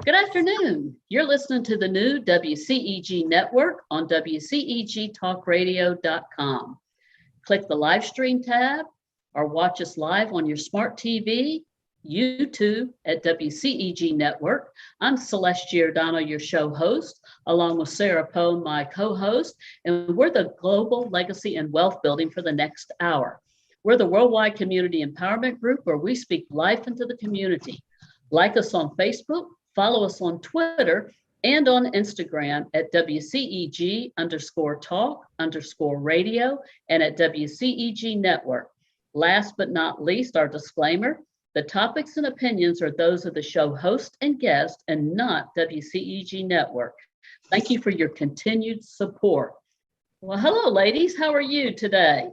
Good afternoon. You're listening to the new WCEG Network on WCEGTalkRadio.com. Click the live stream tab or watch us live on your smart TV, YouTube at WCEG Network. I'm Celeste Giordano, your show host, along with Sara, my co-host, and we're the Global Legacy and Wealth Building for the next hour. We're the worldwide community empowerment group where we speak life into the community. Like us on Facebook, follow us on Twitter and on Instagram at WCEG_talk_radio and at WCEG Network. Last but not least, our disclaimer: the topics and opinions are those of the show host and guest and not WCEG Network. Thank you for your continued support. Well, hello, ladies. How are you today?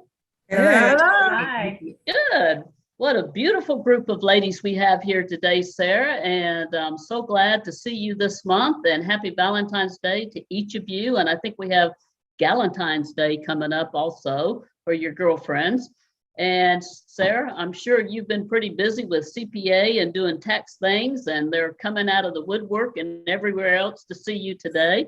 Good. Hi. Good. What a beautiful group of ladies we have here today, Sara, and I'm so glad to see you this month, and happy Valentine's Day to each of you. And I think we have Galentine's Day coming up also for your girlfriends. And Sara, I'm sure you've been pretty busy with CPA and doing tax things, and they're coming out of the woodwork and everywhere else to see you today.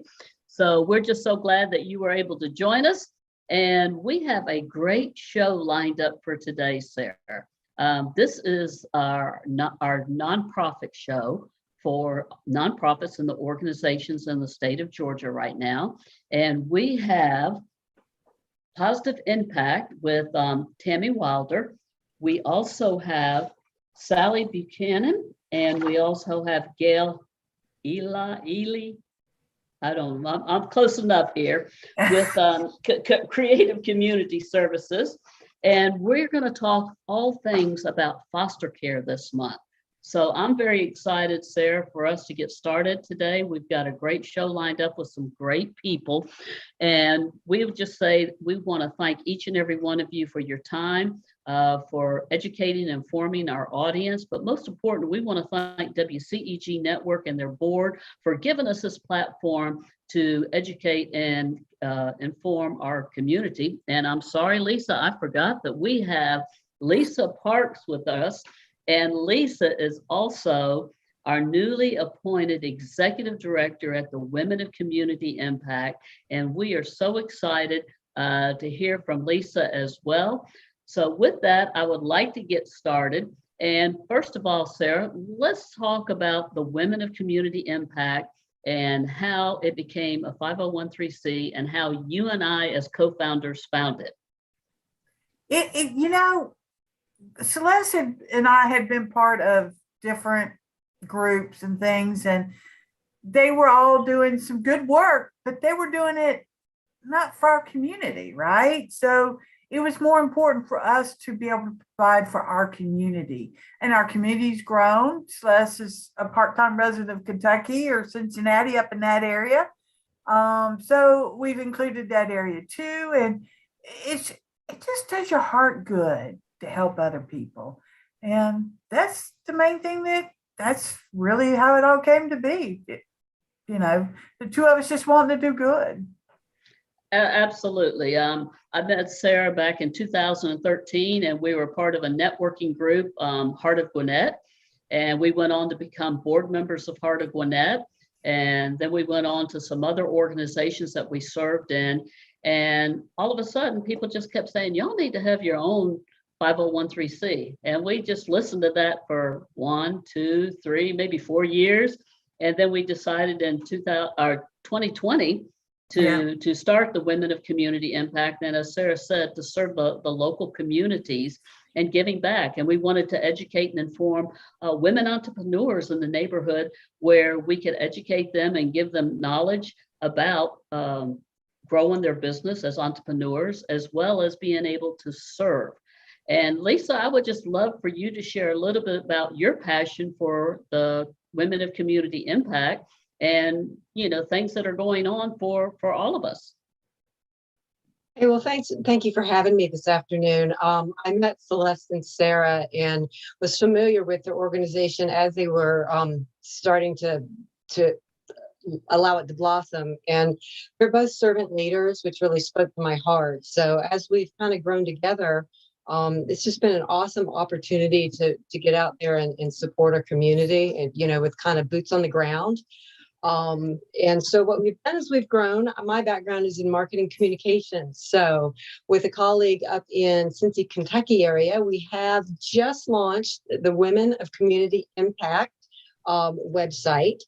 So we're just so glad that you were able to join us. And we have a great show lined up for today, Sara. This is our nonprofit show for nonprofits and the organizations in the state of Georgia right now. And we have Positive Impact with Tammy Wilder. We also have Sally Buchanan, and we also have Gayle. I'm close enough here with Creative Community Services. And we're going to talk all things about foster care this month. So I'm very excited, Sara, for us to get started today. We've got a great show lined up with some great people. And we would just say we want to thank each and every one of you for your time, for educating and informing our audience. But most important, we want to thank WCEG Network and their board for giving us this platform to educate and inform our community. And I'm sorry, Lisa, I forgot that we have Lisa Parks with us. And Lisa is also our newly appointed executive director at the Women of Community Impact. And we are so excited to hear from Lisa as well. So with that, I would like to get started. And first of all, Sara, let's talk about the Women of Community Impact and how it became a 501(c) and how you and I as co-founders found it. Celeste and I had been part of different groups and things, and they were all doing some good work, but they were doing it not for our community, right? So it was more important for us to be able to provide for our community. And our community's grown. Celeste is a part-time resident of Kentucky or Cincinnati, up in that area. So we've included that area too. And it just does your heart good to help other people. And that's the main thing, that's really how it all came to be. The two of us just wanting to do good. Absolutely. I met Sara back in 2013, and we were part of a networking group, Heart of Gwinnett. And we went on to become board members of Heart of Gwinnett. And then we went on to some other organizations that we served in. And all of a sudden, people just kept saying, y'all need to have your own 501(c). And we just listened to that for 1, 2, 3, maybe 4 years. And then we decided in 2020 to start the Women of Community Impact. And as Sara said, to serve the local communities and giving back. And we wanted to educate and inform women entrepreneurs in the neighborhood where we could educate them and give them knowledge about growing their business as entrepreneurs, as well as being able to serve. And Lisa, I would just love for you to share a little bit about your passion for the Women of Community Impact and, things that are going on for all of us. Hey, well, thank you for having me this afternoon. I met Celeste and Sara and was familiar with their organization as they were starting to allow it to blossom. And they're both servant leaders, which really spoke to my heart. So as we've kind of grown together, It's just been an awesome opportunity to get out there and support our community, and with kind of boots on the ground. And so what we've done is we've grown. My background is in marketing communications. So with a colleague up in Cincy, Kentucky area, we have just launched the Women of Community Impact website,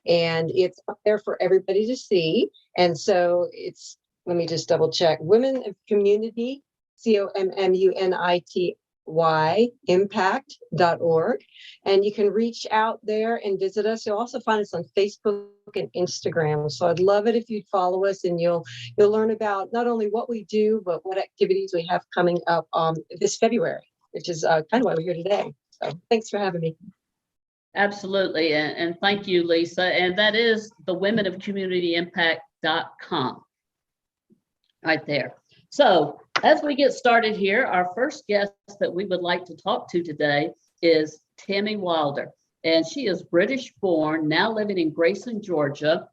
and it's up there for everybody to see. And so it's, let me just double check, Women of Community, COMMUNITY impact.org, and you can reach out there and visit us. You'll also find us on Facebook and Instagram. So I'd love it if you'd follow us, and you'll learn about not only what we do, but what activities we have coming up this February, which is kind of why we're here today. So thanks for having me. Absolutely. And thank you, Lisa. And that is the womenofcommunityimpact.com right there. So as we get started here, our first guest that we would like to talk to today is Tammy Wilder. And she is British born, now living in Grayson, Georgia,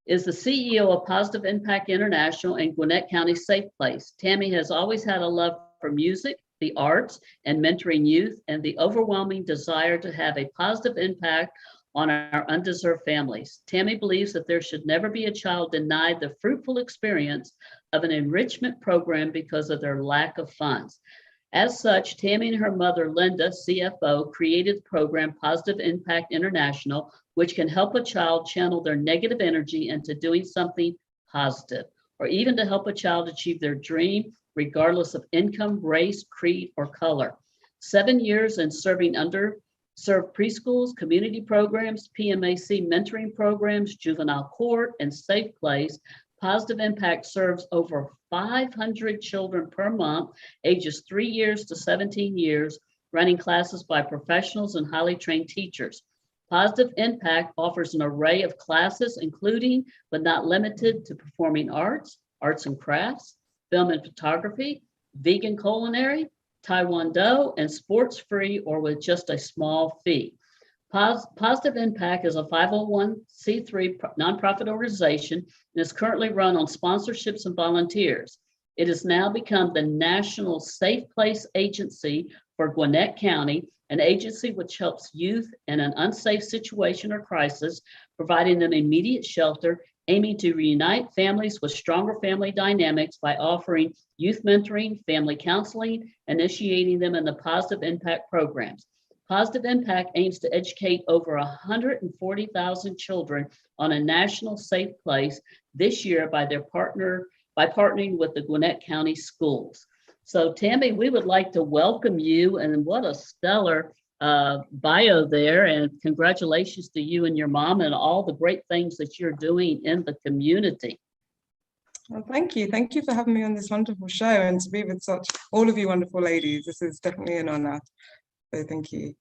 is the CEO of Positive Impact International and Gwinnett County Safe Place. Tammy has always had a love for music, the arts, and mentoring youth, and the overwhelming desire to have a positive impact on our undeserved families. Tammy believes that there should never be a child denied the fruitful experience of an enrichment program because of their lack of funds. As such, Tammy and her mother, Linda, CFO, created the program Positive Impact International, which can help a child channel their negative energy into doing something positive, or even to help a child achieve their dream, regardless of income, race, creed, or color. 7 years in serving underserved preschools, community programs, PMAC mentoring programs, juvenile court, and safe place, Positive Impact serves over 500 children per month, ages 3 years to 17 years, running classes by professionals and highly trained teachers. Positive Impact offers an array of classes, including but not limited to performing arts, arts and crafts, film and photography, vegan culinary, Taekwondo, and sports free or with just a small fee. Positive Impact is a 501c3 nonprofit organization and is currently run on sponsorships and volunteers. It has now become the national safe place agency for Gwinnett County, an agency which helps youth in an unsafe situation or crisis, providing them immediate shelter, aiming to reunite families with stronger family dynamics by offering youth mentoring, family counseling, initiating them in the Positive Impact programs. Positive Impact aims to educate over 140,000 children on a national safe place this year by partnering with the Gwinnett County schools. So Tammy, we would like to welcome you, and what a stellar bio there, and congratulations to you and your mom and all the great things that you're doing in the community. Well, thank you. Thank you for having me on this wonderful show, and to be with all of you wonderful ladies. This is definitely an honor. So thank you.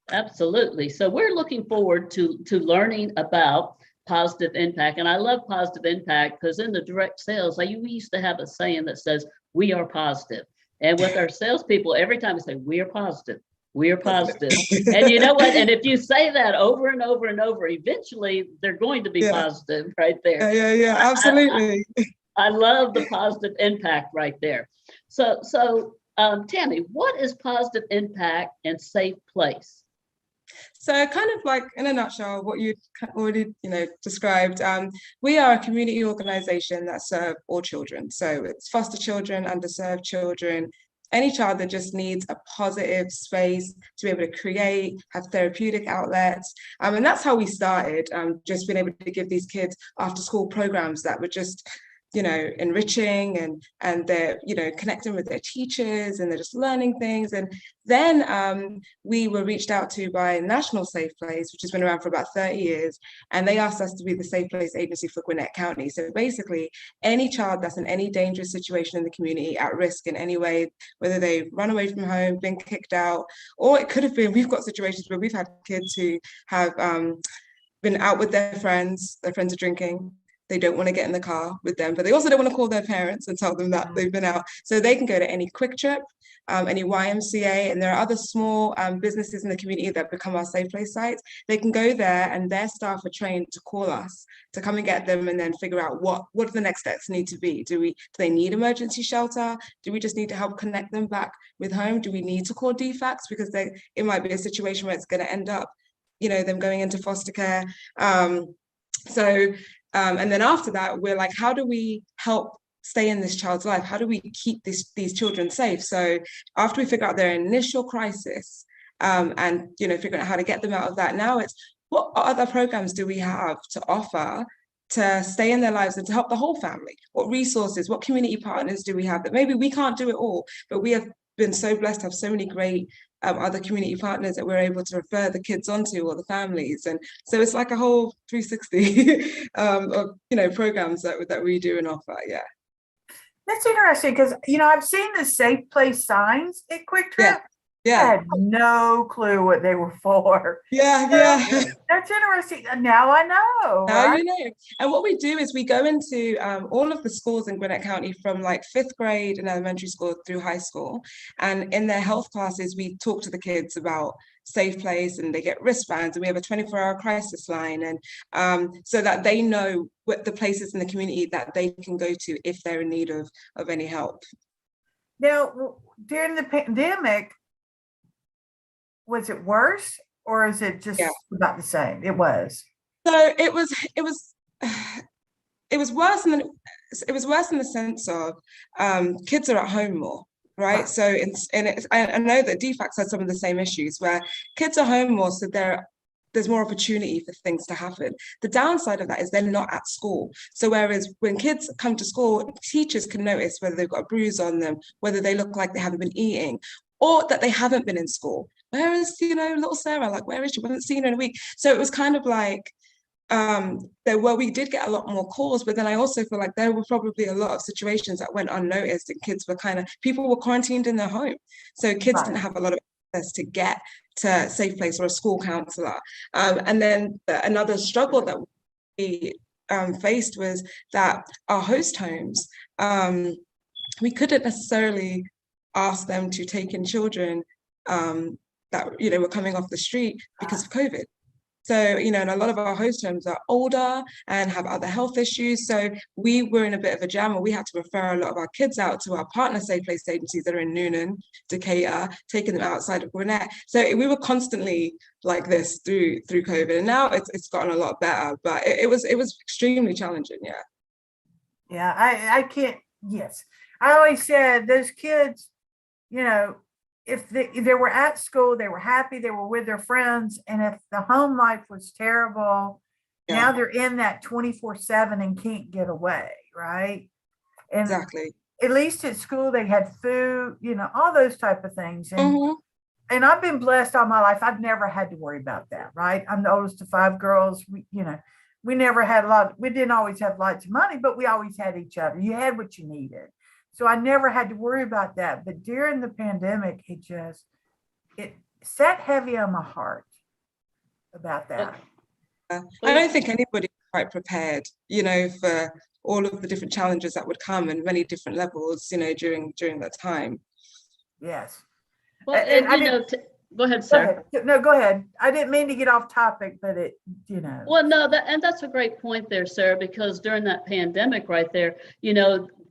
Absolutely. So we're looking forward to learning about Positive Impact. And I love Positive Impact because in the direct sales, we used to have a saying that says, we are positive. And with our salespeople, every time we say, we are positive, we are positive. And you know what? And if you say that over and over and over, eventually they're going to be positive right there. Yeah, absolutely. I love the Positive Impact right there. So Tammy, what is Positive Impact and Safe Place? So kind of like in a nutshell, what you already described, we are a community organization that serve all children. So it's foster children, underserved children, any child that just needs a positive space to be able to create, have therapeutic outlets. And that's how we started, just being able to give these kids after school programs that were just enriching and they're connecting with their teachers and they're just learning things. And then we were reached out to by National Safe Place, which has been around for about 30 years, and they asked us to be the Safe Place agency for Gwinnett County. So basically any child that's in any dangerous situation in the community, at risk in any way, whether they've run away from home, been kicked out, or it could have been, we've got situations where we've had kids who have been out with their friends are drinking, They don't want to get in the car with them, but they also don't want to call their parents and tell them that they've been out. So they can go to any Quick Trip, any YMCA, and there are other small businesses in the community that become our safe place sites. They can go there and their staff are trained to call us to come and get them and then figure out what the next steps need to be. Do they need emergency shelter? Do we just need to help connect them back with home? Do we need to call DFACS? Because it might be a situation where it's going to end up, them going into foster care. And then after that, we're like, how do we help stay in this child's life? How do we keep these children safe? So after we figure out their initial crisis, and figuring out how to get them out of that, now it's what other programs do we have to offer to stay in their lives and to help the whole family? What resources, what community partners do we have that maybe we can't do it all, but we have been so blessed to have so many great other community partners that we're able to refer the kids onto, or the families. And so it's like a whole 360 of programs that we do and offer. Yeah, that's interesting, because I've seen the safe place signs at Quick Trip. I had no clue what they were for. That's interesting. Now I know. Now right? you know. And what we do is we go into all of the schools in Gwinnett County from like 5th grade in elementary school through high school. And in their health classes, we talk to the kids about safe place, and they get wristbands, and we have a 24-hour crisis line, and so that they know what the places in the community that they can go to if they're in need of any help. Now, during the pandemic, was it worse, or is it just about the same? It was. So it was worse in the sense of kids are at home more, right? So I know that DFACS has some of the same issues where kids are home more, so there's more opportunity for things to happen. The downside of that is they're not at school. So whereas when kids come to school, teachers can notice whether they've got a bruise on them, whether they look like they haven't been eating, or that they haven't been in school. Where is, little Sara? Like, where is she? We haven't seen her in a week. So it was kind of like, we did get a lot more calls, but then I also feel like there were probably a lot of situations that went unnoticed, and kids were people were quarantined in their home. So kids didn't have a lot of access to get to a safe place or a school counselor. And then another struggle that we faced was that our host homes, we couldn't necessarily ask them to take in children that were coming off the street because of COVID. So, and a lot of our host homes are older and have other health issues. So we were in a bit of a jam, and we had to refer a lot of our kids out to our partner safe place agencies that are in Noonan, Decatur, taking them outside of Gwinnett. So we were constantly like this through COVID, and now it's gotten a lot better, but it was extremely challenging. Yeah, I can't. Yes, I always said those kids, if they were at school, they were happy, they were with their friends. And if the home life was terrible, now they're in that 24/7 and can't get away, right? And exactly. At least at school, they had food, all those type of things. And, and I've been blessed all my life. I've never had to worry about that, right? I'm the oldest of 5 girls. We never had we didn't always have lots of money, but we always had each other. You had what you needed. So I never had to worry about that. But during the pandemic, it sat heavy on my heart about that. I don't think anybody was quite prepared, for all of the different challenges that would come and many different levels, during that time. Yes. Well, go ahead, Sarah. No, go ahead. I didn't mean to get off topic, but Well, no, that's a great point there, Sarah, because during that pandemic right there,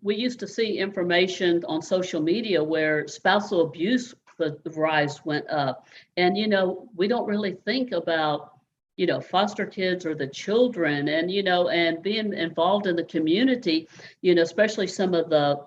we used to see information on social media where spousal abuse, the rise went up. And, we don't really think about, foster kids or the children, and, and being involved in the community, especially some of the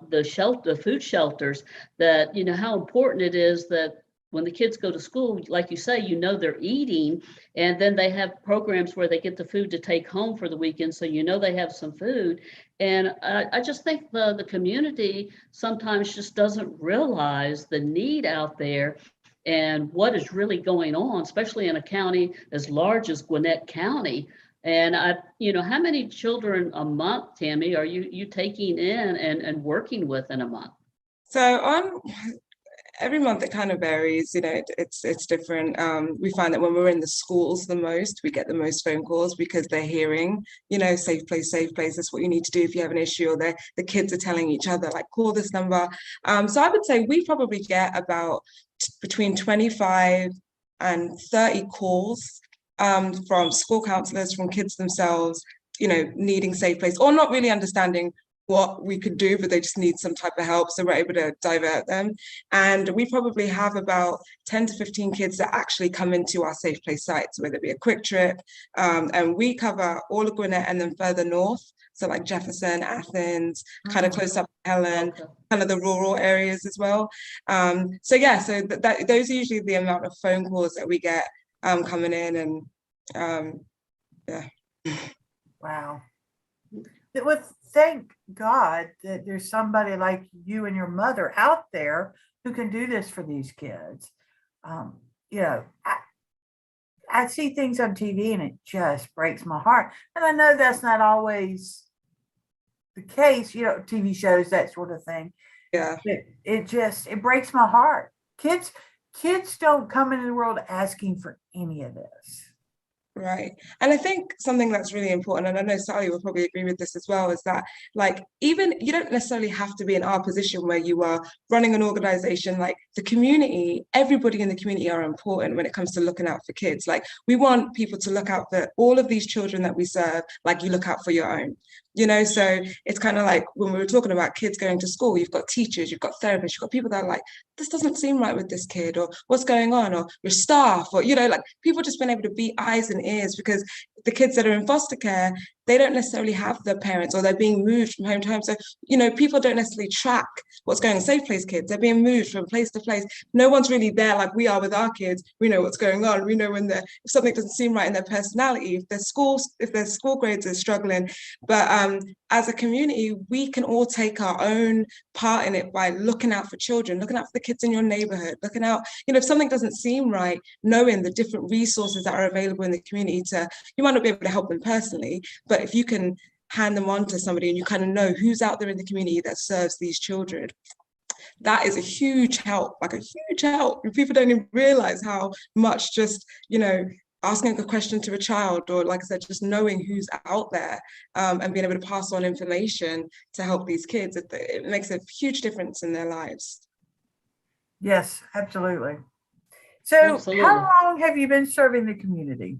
food shelters, that, how important it is that when the kids go to school, like you say, they're eating, and then they have programs where they get the food to take home for the weekend. So, they have some food. And I just think the community sometimes just doesn't realize the need out there and what is really going on, especially in a county as large as Gwinnett County. And how many children a month, Tammy, are you taking in and working with in a month? So every month it kind of varies, it's different. We find that when we're in the schools the most, we get the most phone calls because they're hearing, safe place, that's what you need to do if you have an issue, or the kids are telling each other, like, call this number. So I would say we probably get about between 25 and 30 calls from school counselors, from kids themselves, needing safe place or not really understanding what we could do, but they just need some type of help. So we're able to divert them. And we probably have about 10 to 15 kids that actually come into our safe place sites, whether it be a quick trip. And we cover all of Gwinnett and then further north. So like Jefferson, Athens, kind of close up Helen, kind of the rural areas as well. So those are usually the amount of phone calls that we get coming in, and yeah. Wow. Well, thank God that there's somebody like you and your mother out there who can do this for these kids. I see things on TV and it just breaks my heart. And I know that's not always the case, TV shows, that sort of thing. Yeah. It breaks my heart. Kids don't come into the world asking for any of this. Right. And I think something that's really important, and I know Sally will probably agree with this as well, is that even you don't necessarily have to be in our position where you are running an organization. Like the community, everybody in the community are important when it comes to looking out for kids. Like we want people to look out for all of these children that we serve, like you look out for your own. So it's kind of like when we were talking about kids going to school, you've got teachers, you've got therapists, you've got people that are like, this doesn't seem right with this kid, or what's going on, or your staff, or, people just been able to be eyes and ears, because the kids that are in foster care, they don't necessarily have their parents, or they're being moved from home to home. So, people don't necessarily track what's going on. Safe place kids, they're being moved from place to place. No one's really there like we are with our kids. We know what's going on. We know when if something doesn't seem right in their personality, if their school grades are struggling. But as a community, we can all take our own part in it by looking out for children, looking out for the kids in your neighborhood, looking out, if something doesn't seem right, knowing the different resources that are available in the community you might not be able to help them personally, but if you can hand them on to somebody and you kind of know who's out there in the community that serves these children, that is a huge help, like a huge help. People don't even realize how much just, asking a question to a child, or like I said, just knowing who's out there and being able to pass on information to help these kids, it makes a huge difference in their lives. Yes, absolutely. So Absolutely. How long have you been serving the community?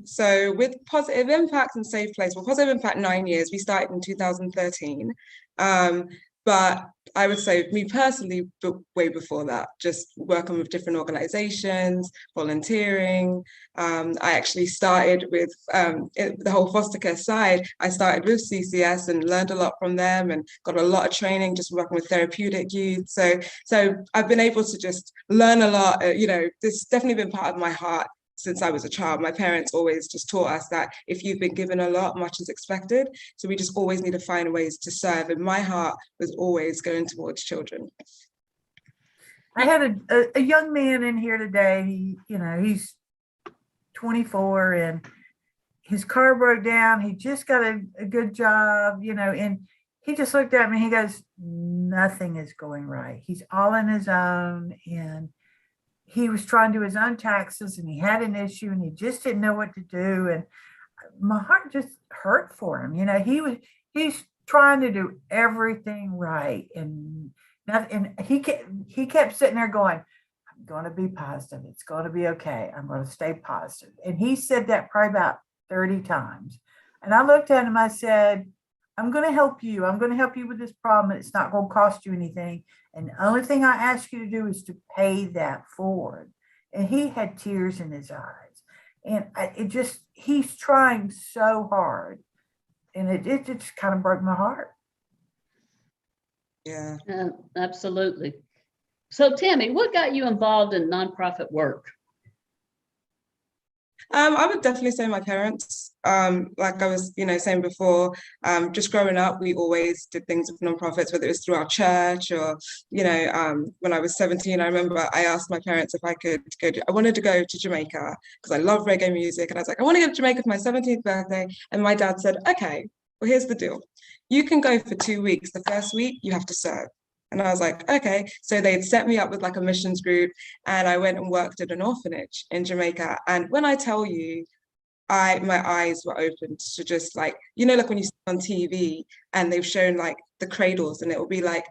So with Positive Impact and Safe Place, Positive Impact 9 years, we started in 2013. But I would say me personally, but way before that, just working with different organizations, volunteering. I actually started with the whole foster care side. I started with CCS and learned a lot from them and got a lot of training just working with Therapeutic youth. So I've been able to just learn a lot. This has definitely been part of my heart since I was a child. My parents always just taught us that if you've been given a lot, much is expected. So we just always need to find ways to serve. And my heart was always going towards children. I had a young man in here today. He's 24 and his car broke down. He just got a good job, and he just looked at me. He goes, nothing is going right. He's all on his own, and he was trying to do his own taxes, and he had an issue, and he just didn't know what to do. And my heart just hurt for him. He's trying to do everything right, and he kept sitting there going, "I'm going to be positive. It's going to be okay. I'm going to stay positive." And he said that probably about 30 times. And I looked at him. I said, I'm going to help you. I'm going to help you with this problem. It's not going to cost you anything. And the only thing I ask you to do is to pay that forward. And he had tears in his eyes. And he's trying so hard. And it just kind of broke my heart. Yeah. Absolutely. So Tammy, what got you involved in nonprofit work? I would definitely say my parents. Like I was, saying before, just growing up, we always did things with nonprofits, whether it was through our church or, when I was 17, I remember I asked my parents if I could I wanted to go to Jamaica because I love reggae music. And I was like, I want to go to Jamaica for my 17th birthday. And my dad said, okay, well, here's the deal. You can go for 2 weeks. The first week you have to serve. And I was like, okay. So they'd set me up with like a missions group, and I went and worked at an orphanage in Jamaica. And when I tell you, my eyes were opened to just like, you know, like when you see on TV and they've shown like the cradles, and it will be like,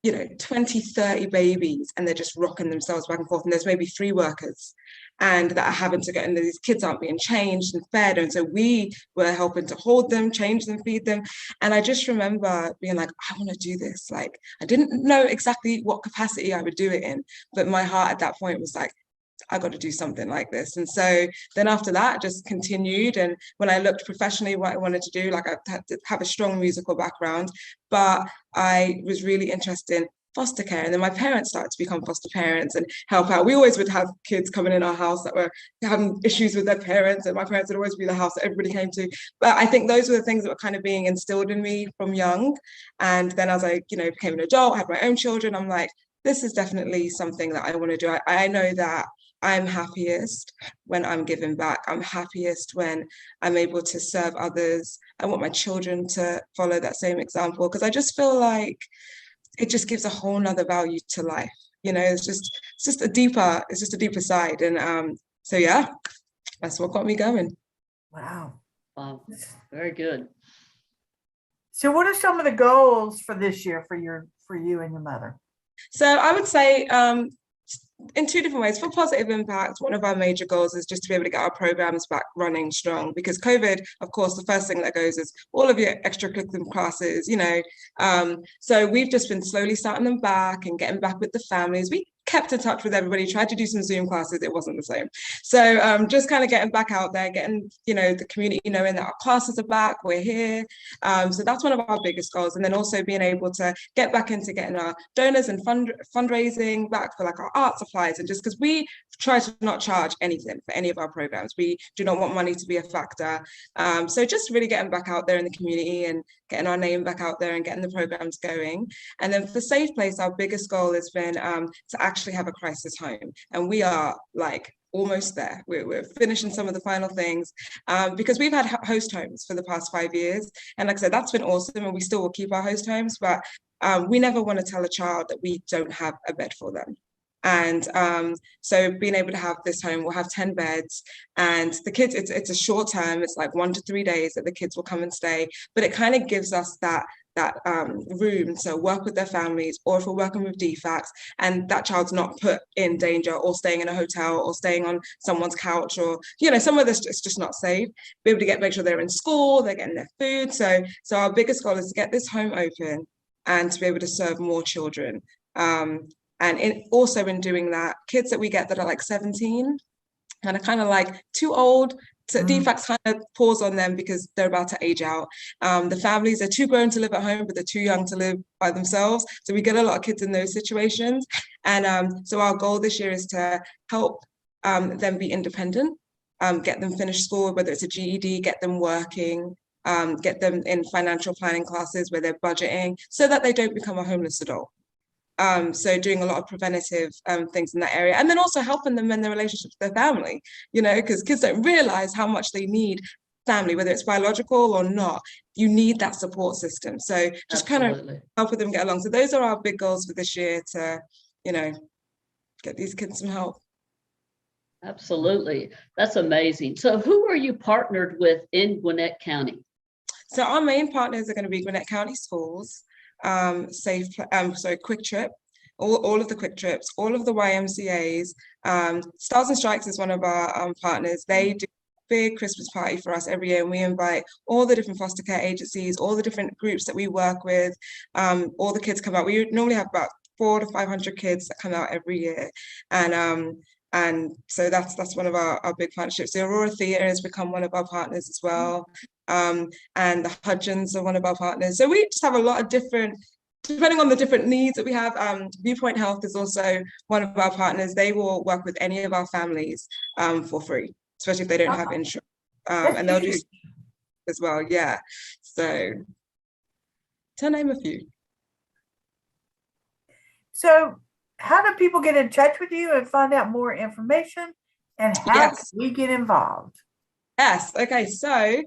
you know, 20, 30 babies, and they're just rocking themselves back and forth. And there's maybe 3 workers and that are having to go, and these kids aren't being changed and fed. And so we were helping to hold them, change them, feed them. And I just remember being like, I want to do this. Like, I didn't know exactly what capacity I would do it in, but my heart at that point was like, I got to do something like this. And so then after that, I just continued. And when I looked professionally what I wanted to do, like I had to have a strong musical background, but I was really interested in foster care. And then my parents started to become foster parents and help out. We always would have kids coming in our house that were having issues with their parents, and my parents would always be the house that everybody came to. But I think those were the things that were kind of being instilled in me from young. And then as I, you know, became an adult, had my own children, I'm like, this is definitely something that I want to do. I know that I'm happiest when I'm giving back. I'm happiest when I'm able to serve others. I want my children to follow that same example, because I just feel like it just gives a whole nother value to life. You know, it's just a deeper side. And so yeah, that's what got me going. Wow. Wow, very good. So what are some of the goals for this year for you and your mother? So I would say in 2 different ways. For positive impact, one of our major goals is just to be able to get our programs back running strong, because COVID, of course, the first thing that goes is all of your extracurricular classes, you know. So we've just been slowly starting them back and getting back with the families. We kept in touch with everybody, tried to do some Zoom classes, it wasn't the same. So just kind of getting back out there, getting, you know, the community knowing that our classes are back, we're here. So that's one of our biggest goals. And then also being able to get back into getting our donors and fundraising back for like our art supplies, and just because we try to not charge anything for any of our programs. We do not want money to be a factor. So just really getting back out there in the community and getting our name back out there and getting the programs going. And then for Safe Place, our biggest goal has been to actually have a crisis home. And we are like almost there. We're finishing some of the final things because we've had host homes for the past 5 years. And like I said, that's been awesome. And we still will keep our host homes, but we never want to tell a child that we don't have a bed for them. And so being able to have this home, we'll have 10 beds, and the kids, it's a short term, it's like 1 to 3 days that the kids will come and stay, but it kind of gives us that room to work with their families, or if we're working with DFACs and that child's not put in danger or staying in a hotel or staying on someone's couch, or, you know, some of this it's just not safe, be able to make sure they're in school, they're getting their food. So our biggest goal is to get this home open and to be able to serve more children. And also in doing that, kids that we get that are like 17 and are kind of like too old, so DFACs kind of pause on them because they're about to age out. The families are too grown to live at home, but they're too young to live by themselves. So we get a lot of kids in those situations. And so our goal this year is to help them be independent, get them finished school, whether it's a GED, get them working, get them in financial planning classes where they're budgeting, so that they don't become a homeless adult. So doing a lot of preventative things in that area, and then also helping them in their relationship with their family, you know, because kids don't realize how much they need family, whether it's biological or not. You need that support system. So just kind of helping them get along. So those are our big goals for this year, to, you know, get these kids some help. Absolutely. That's amazing. So who are you partnered with in Gwinnett County? So our main partners are going to be Gwinnett County Schools, Quick Trip, all of the Quick Trips, all of the YMCAs. Stars and Strikes is one of our partners. They do a big Christmas party for us every year, and we invite all the different foster care agencies, all the different groups that we work with. All the kids come out. We normally have about 400 to 500 kids that come out every year, and so that's one of our big partnerships. The Aurora Theatre has become one of our partners as well. And the Hudgens are one of our partners. So we just have a lot of different, depending on the different needs that we have. Viewpoint Health is also one of our partners. They will work with any of our families for free, especially if they don't have insurance. And they'll do as well. Yeah. So to name a few. So how do people get in touch with you and find out more information, and how can we get involved? Yes. Okay. So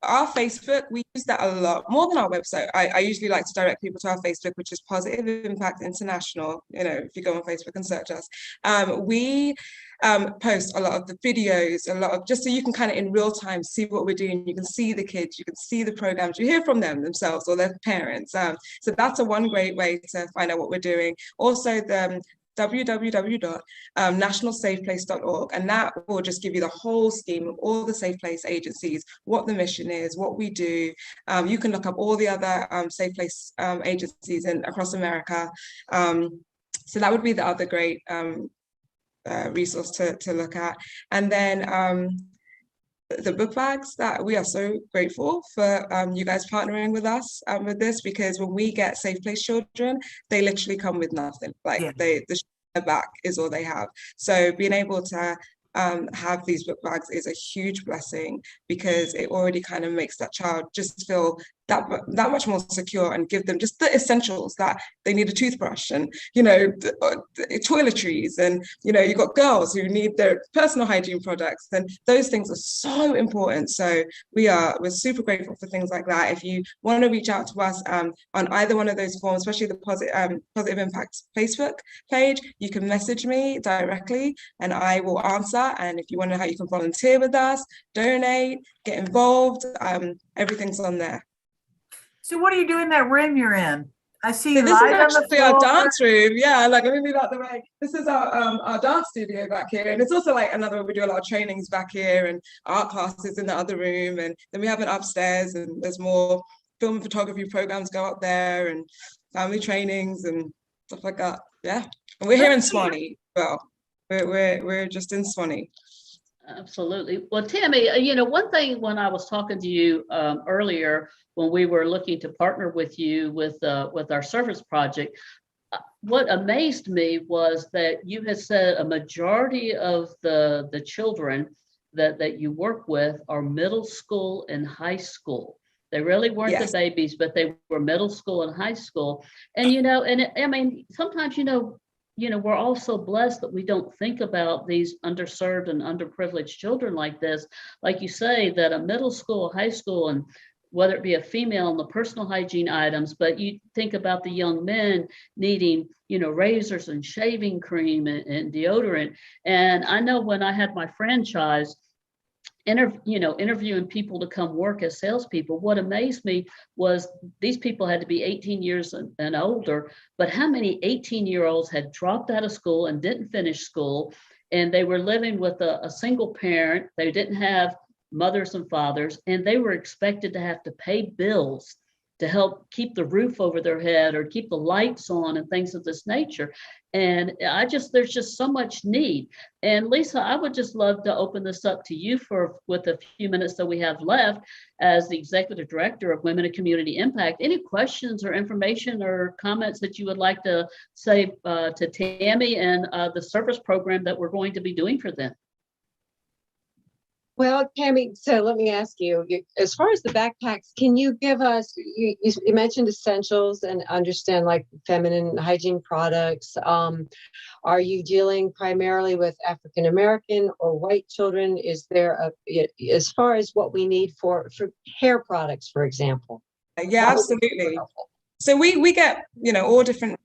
our Facebook, we use that a lot more than our website. I usually like to direct people to our Facebook, which is Positive Impact International. You know, if you go on Facebook and search us, we post a lot of the videos, a lot of, just so you can kind of in real time see what we're doing. You can see the kids, you can see the programs, you hear from them themselves or their parents. So that's one great way to find out what we're doing. Also, the www.nationalsafeplace.org, and that will just give you the whole scheme of all the Safe Place agencies, what the mission is, what we do. You can look up all the other Safe Place agencies across America. So that would be the other great resource to look at. And then the book bags, that we are so grateful for you guys partnering with us with this, because when we get Safe Place children, they literally come with nothing. Like the back is all they have. So being able to have these book bags is a huge blessing, because it already kind of makes that child just feel that much more secure, and give them just the essentials that they need: a toothbrush, and toiletries, and you've got girls who need their personal hygiene products, and those things are so important. So we're super grateful for things like that. If you want to reach out to us on either one of those forms, especially the Positive Impact Facebook page, you can message me directly and I will answer. And if you want to know how you can volunteer with us, donate, get involved, everything's on there. So what do you do in that room you're in? I see So this light is on the actually floor. our dance room. Yeah, like let me move out the way. This is our dance studio back here, and it's also like another. We do a lot of trainings back here, and art classes in the other room, and then we have it upstairs, and there's more film and photography programs go up there, and family trainings and stuff like that. Yeah, and we're here in Swanee. Well, we're just in Swanee. Absolutely. Well, Tammy, one thing when I was talking to you earlier, when we were looking to partner with you with our service project, what amazed me was that you had said a majority of the children that you work with are middle school and high school. They really weren't the babies, but they were middle school and high school. And sometimes we're all so blessed that we don't think about these underserved and underprivileged children like this. Like you say, that a middle school, high school, and whether it be a female in the personal hygiene items, but you think about the young men needing, razors and shaving cream and deodorant. And I know when I had my franchise, interviewing people to come work as salespeople, what amazed me was these people had to be 18 years and older, but how many 18-year-olds had dropped out of school and didn't finish school, and they were living with a single parent. They didn't have mothers and fathers, and they were expected to have to pay bills to help keep the roof over their head or keep the lights on and things of this nature. And there's just so much need. And Lisa, I would just love to open this up to you with a few minutes that we have left as the Executive Director of Women and Community Impact. Any questions or information or comments that you would like to say to Tammy and the service program that we're going to be doing for them? Well, Tammy, so let me ask you, as far as the backpacks, can you give us, you mentioned essentials and understand like feminine hygiene products. Are you dealing primarily with African-American or white children? Is there as far as what we need for hair products, for example? Yeah, absolutely. So we get, all different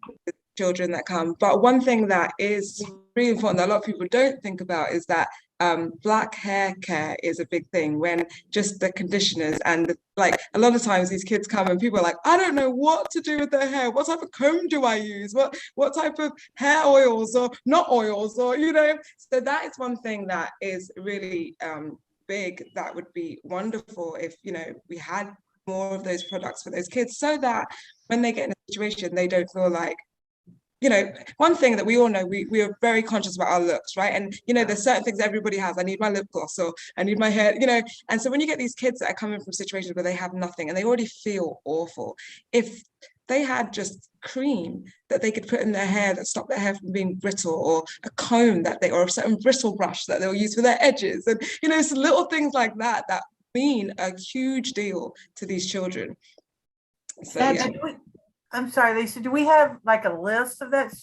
children that come, but one thing that is really important that a lot of people don't think about is that black hair care is a big thing, when just the conditioners and like a lot of times these kids come and people are like, I don't know what to do with their hair. What type of comb do I use? What type of hair oils or not oils or, so that is one thing that is really big. That would be wonderful if, we had more of those products for those kids, so that when they get in a situation, they don't feel like, one thing that we all know, we are very conscious about our looks, right? And, there's certain things everybody has. I need my lip gloss, or I need my hair, and so when you get these kids that are coming from situations where they have nothing and they already feel awful, if they had just cream that they could put in their hair that stopped their hair from being brittle, or a comb or a certain bristle brush that they'll use for their edges, and, it's little things like that mean a huge deal to these children. So, yeah. I'm sorry, Lisa, do we have like a list of that?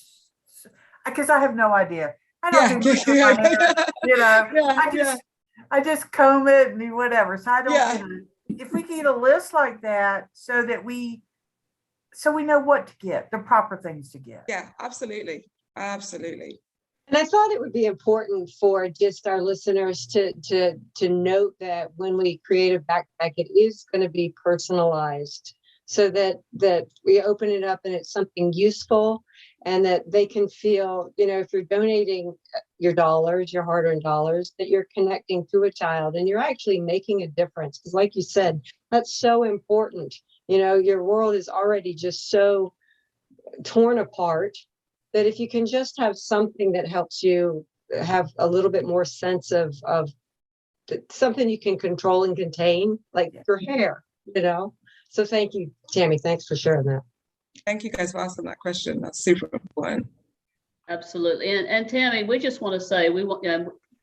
Because I have no idea. I don't do much with my hair, I just comb it and whatever. So I don't if we could get a list like that so that we know what to get, the proper things to get. Yeah, absolutely. Absolutely. And I thought it would be important for just our listeners to note that when we create a backpack, it is going to be personalized, so that we open it up and it's something useful, and that they can feel, if you're donating your dollars, your hard-earned dollars, that you're connecting to a child and you're actually making a difference. Because like you said, that's so important. Your world is already just so torn apart, that if you can just have something that helps you have a little bit more sense of something you can control and contain, like your hair, So thank you, Tammy. Thanks for sharing that. Thank you guys for asking that question. That's super important. Absolutely. And Tammy, we just want to say, we want,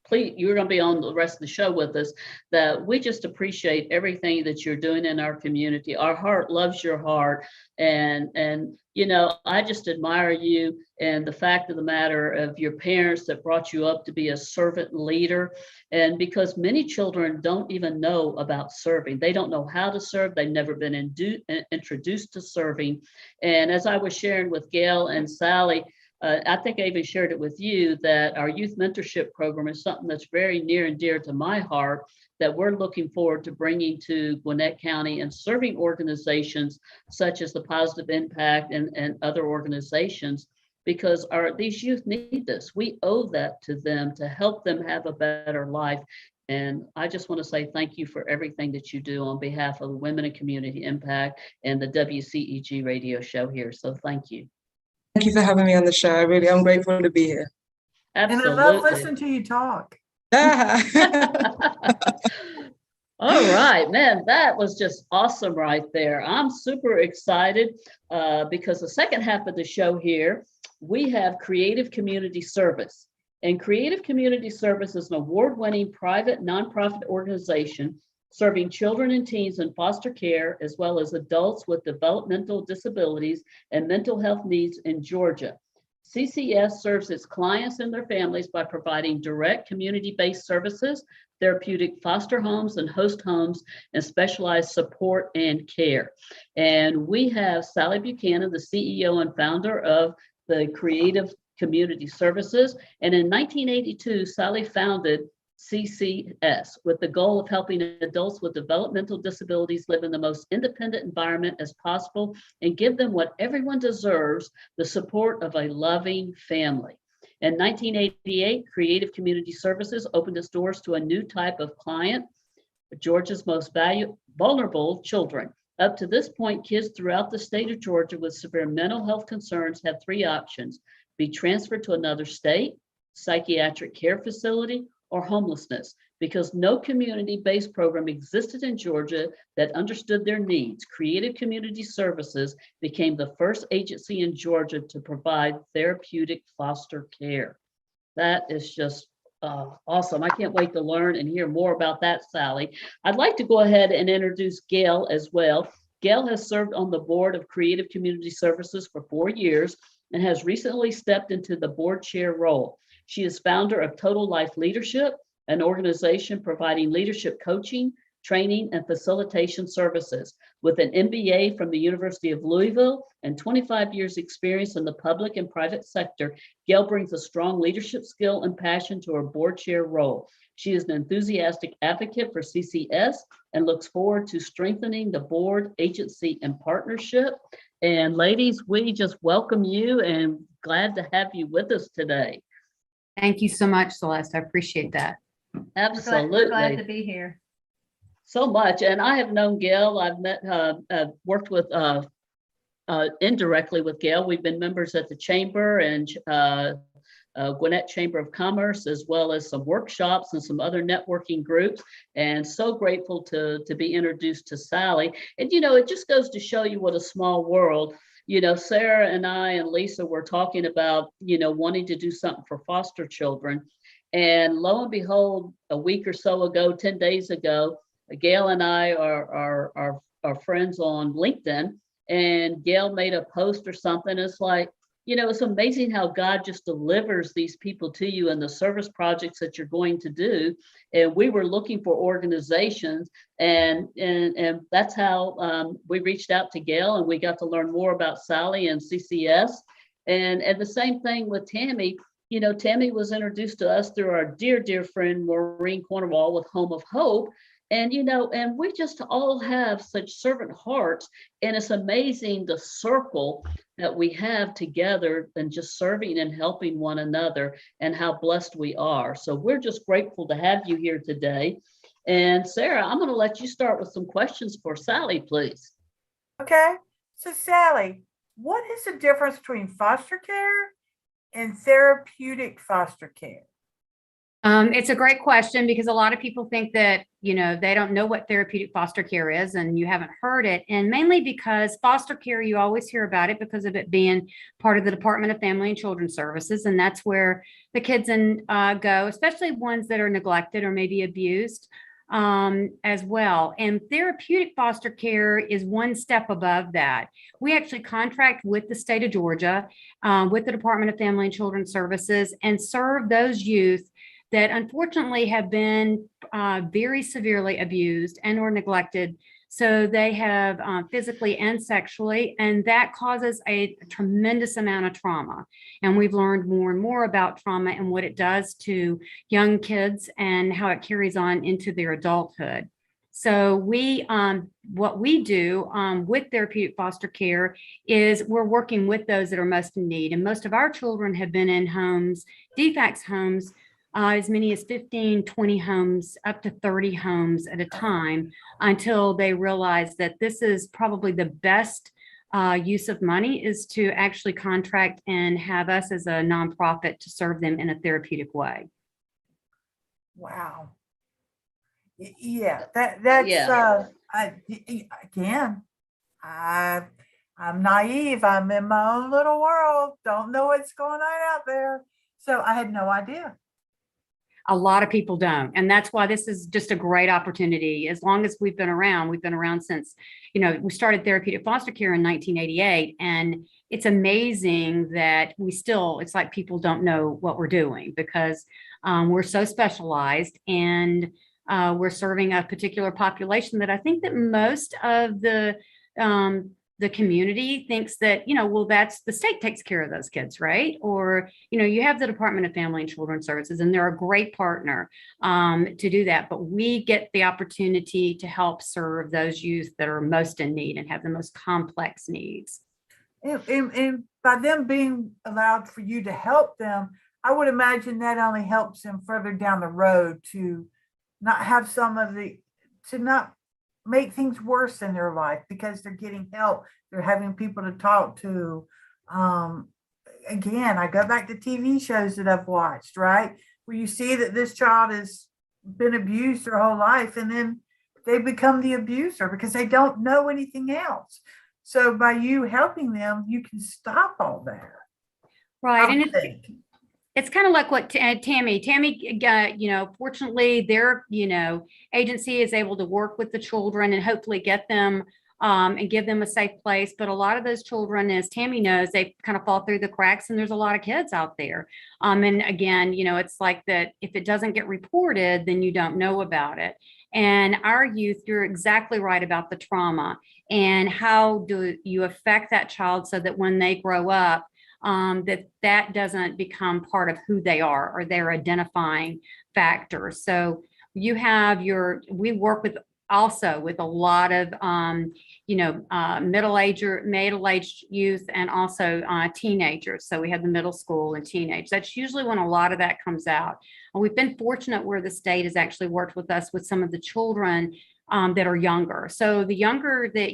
please, you're going to be on the rest of the show with us, that we just appreciate everything that you're doing in our community. Our heart loves your heart. And I just admire you, and the fact of the matter of your parents that brought you up to be a servant leader. And because many children don't even know about serving, they don't know how to serve. They've never been introduced to serving. And as I was sharing with Gayle and Sally, I think I even shared it with you, that our youth mentorship program is something that's very near and dear to my heart, that we're looking forward to bringing to Gwinnett County and serving organizations such as the Positive Impact and other organizations, because these youth need this. We owe that to them to help them have a better life. And I just want to say thank you for everything that you do on behalf of Women and Community Impact and the WCEG radio show here. So thank you. Thank you for having me on the show. I'm grateful to be here. Absolutely. And I love listening to you talk. All right, man, that was just awesome right there. I'm super excited because the second half of the show here, we have Creative Community Service. And Creative Community Service is an award-winning private nonprofit organization serving children and teens in foster care, as well as adults with developmental disabilities and mental health needs in Georgia. CCS serves its clients and their families by providing direct community-based services, therapeutic foster homes and host homes, and specialized support and care. And we have Sally Buchanan, the CEO and founder of the Creative Community Services. And in 1982, Sally founded CCS with the goal of helping adults with developmental disabilities live in the most independent environment as possible and give them what everyone deserves, the support of a loving family. In 1988, Creative Community Services opened its doors to a new type of client, Georgia's most vulnerable children. Up to this point, kids throughout the state of Georgia with severe mental health concerns have three options: be transferred to another state, psychiatric care facility, or homelessness, because no community-based program existed in Georgia that understood their needs. Creative Community Services became the first agency in Georgia to provide therapeutic foster care. That is just awesome. I can't wait to learn and hear more about that, Sally. I'd like to go ahead and introduce Gayle as well. Gayle has served on the board of Creative Community Services for 4 years and has recently stepped into the board chair role. She is founder of Total Life Leadership, an organization providing leadership coaching, training, and facilitation services. With an MBA from the University of Louisville and 25 years experience in the public and private sector, Gayle brings a strong leadership skill and passion to her board chair role. She is an enthusiastic advocate for CCS and looks forward to strengthening the board, agency, and partnership. And ladies, we just welcome you and glad to have you with us today. Thank you so much, Celeste. I appreciate that. Absolutely. We're glad to be here. So much. And I have known Gayle. I've met, worked with indirectly with Gayle. We've been members at the Chamber and Gwinnett Chamber of Commerce, as well as some workshops and some other networking groups. And so grateful to be introduced to Sally. And, it just goes to show you what a small world. Sarah and I and Lisa were talking about, wanting to do something for foster children. And lo and behold, a week or so ago, 10 days ago, Gayle and I are friends on LinkedIn, and Gayle made a post or something. It's like, it's amazing how God just delivers these people to you and the service projects that you're going to do. And we were looking for organizations, and that's how we reached out to Gayle, and we got to learn more about Sally and CCS. And the same thing with Tammy. Tammy was introduced to us through our dear friend Maureen Cornwall with Home of Hope. And and we just all have such servant hearts, and it's amazing the circle that we have together and just serving and helping one another, and how blessed we are. So we're just grateful to have you here today. And Sara, I'm going to let you start with some questions for Sally, please. Okay. So Sally, what is the difference between foster care and therapeutic foster care? It's a great question, because a lot of people think that, they don't know what therapeutic foster care is, and you haven't heard it. And mainly because foster care, you always hear about it because of it being part of the Department of Family and Children's Services. And that's where the kids go, especially ones that are neglected or maybe abused as well. And therapeutic foster care is one step above that. We actually contract with the state of Georgia, with the Department of Family and Children's Services, and serve those youth that unfortunately have been very severely abused and or neglected. So they have physically and sexually, and that causes a tremendous amount of trauma. And we've learned more and more about trauma and what it does to young kids and how it carries on into their adulthood. So what we do with therapeutic foster care is we're working with those that are most in need. And most of our children have been in homes, DFACS homes, as many as 15, 20 homes, up to 30 homes at a time, until they realize that this is probably the best use of money, is to actually contract and have us as a nonprofit to serve them in a therapeutic way. Wow. Yeah, that's Yeah. I'm naive. I'm in my own little world. Don't know what's going on out there. So I had no idea. A lot of people don't. And that's why this is just a great opportunity. As long as we've been around since, we started therapeutic foster care in 1988. And it's amazing that it's like people don't know what we're doing, because we're so specialized, and we're serving a particular population that I think that most of the community thinks that, well, that's the state takes care of those kids, right? Or, you have the Department of Family and Children's Services, and they're a great partner to do that. But we get the opportunity to help serve those youth that are most in need and have the most complex needs. And by them being allowed for you to help them, I would imagine that only helps them further down the road to not have to not make things worse in their life, because they're getting help. They're having people to talk to. Again, I go back to TV shows that I've watched, right? Where you see that this child has been abused their whole life, and then they become the abuser because they don't know anything else. So by you helping them, you can stop all that. Right. And it's kind of like what Tammy, fortunately their, agency is able to work with the children and hopefully get them and give them a safe place. But a lot of those children, as Tammy knows, they kind of fall through the cracks, and there's a lot of kids out there. And again, it's like that, if it doesn't get reported, then you don't know about it. And our youth, you're exactly right about the trauma, and how do you affect that child so that when they grow up, that doesn't become part of who they are or their identifying factor. So we work with a lot of, middle-aged youth, and also teenagers. So we have the middle school and teenage. That's usually when a lot of that comes out. And we've been fortunate where the state has actually worked with us with some of the children that are younger. So the younger that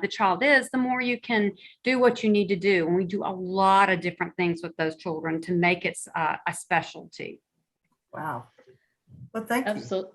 the child is, the more you can do what you need to do. And we do a lot of different things with those children to make it a specialty. Wow. Well, thank you. Absolutely.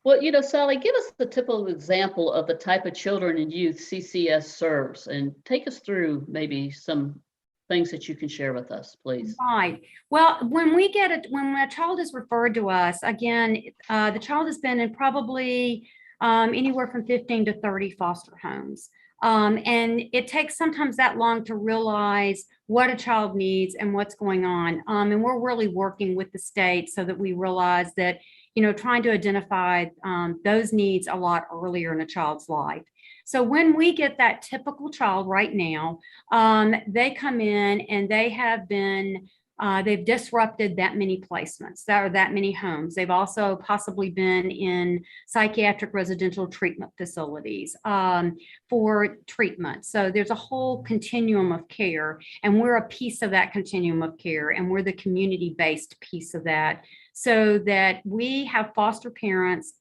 Well, Sally, give us the typical example of the type of children and youth CCS serves, and take us through maybe some things that you can share with us, please. Right. Well, when a child is referred to us, again, the child has been in probably anywhere from 15 to 30 foster homes. And it takes sometimes that long to realize what a child needs and what's going on. And we're really working with the state so that we realize that, trying to identify those needs a lot earlier in a child's life. So when we get that typical child right now, they come in and they have been they've disrupted that many placements, that many homes. They've also possibly been in psychiatric residential treatment facilities for treatment. So there's a whole continuum of care, and we're a piece of that continuum of care, and we're the community-based piece of that, so that we have foster parents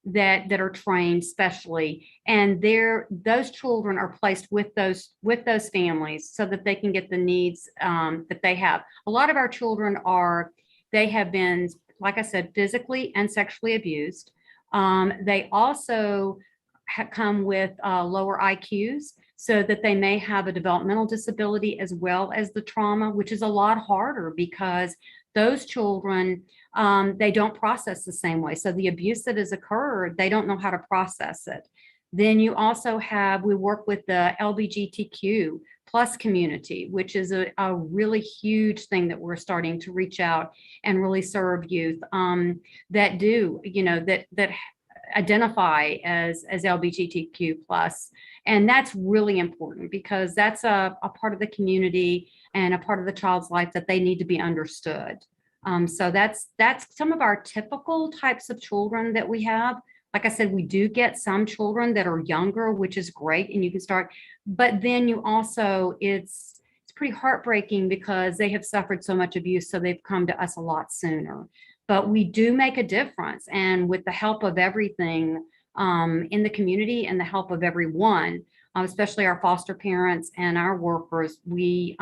that are trained specially, and those children are placed with those families so that they can get the needs that they have. A lot of our children they have been, like I said, physically and sexually abused. They also come with lower IQs, so that they may have a developmental disability as well as the trauma, which is a lot harder because those children, they don't process the same way. So the abuse that has occurred, they don't know how to process it. Then you also we work with the LGBTQ plus community, which is a really huge thing that we're starting to reach out and really serve youth that do, that identify as LGBTQ plus. And that's really important because that's a part of the community and a part of the child's life that they need to be understood. So that's some of our typical types of children that we have. Like I said, we do get some children that are younger, which is great, and you can start, but then you also, it's pretty heartbreaking because they have suffered so much abuse, so they've come to us a lot sooner. But we do make a difference, and with the help of everything in the community and the help of everyone, especially our foster parents and our workers, we